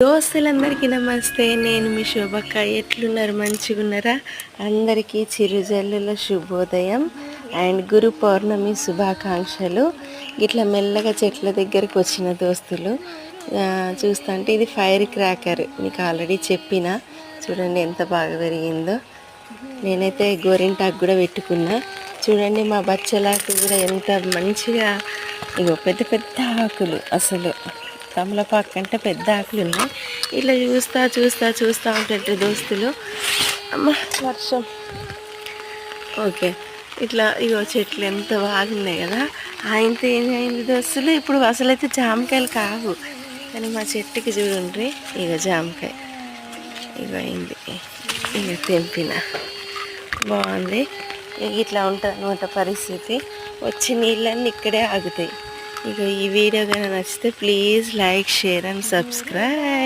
దోస్తులందరికీ నమస్తే. నేను మీ శోభక్క. ఎట్లున్నారు? మంచిగా ఉన్నారా? అందరికీ చిరుజల్లుల శుభోదయం అండ్ గురు పౌర్ణమి శుభాకాంక్షలు. ఇట్లా మెల్లగా చెట్ల దగ్గరికి వచ్చిన దోస్తులు చూస్తుంటే ఇది ఫైర్ క్రాకర్. మీకు ఆల్రెడీ చెప్పిన, చూడండి ఎంత బాగా పెరిగిందో. నేనైతే గోరింటాకు కూడా పెట్టుకున్నా. చూడండి మా బచ్చలాకు కూడా ఎంత మంచిగా, ఇగో పెద్ద పెద్ద ఆకులు, అసలు తమలపాకు కంటే పెద్ద ఆకులు ఉన్నాయి. ఇట్లా చూస్తూ ఉంటుంటే దోస్తులు, అమ్మ వర్షం, ఓకే, ఇట్లా ఇగో చెట్లు ఎంత బాగున్నాయి కదా. ఆయనతో ఏమైంది దోస్తులు, ఇప్పుడు అసలైతే జామకాయలు కావు, కానీ మా చెట్టుకి చూడండి, ఇక జామకాయ ఇక అయింది, ఇక తెంపిన, బాగుంది. ఇట్లా ఉంటుంది అన్నమాట పరిస్థితి. వచ్చి నీళ్ళన్నీ ఇక్కడే ఆగుతాయి. ఇక ఈ వీడియో కనుక నచ్చితే please like, share and subscribe.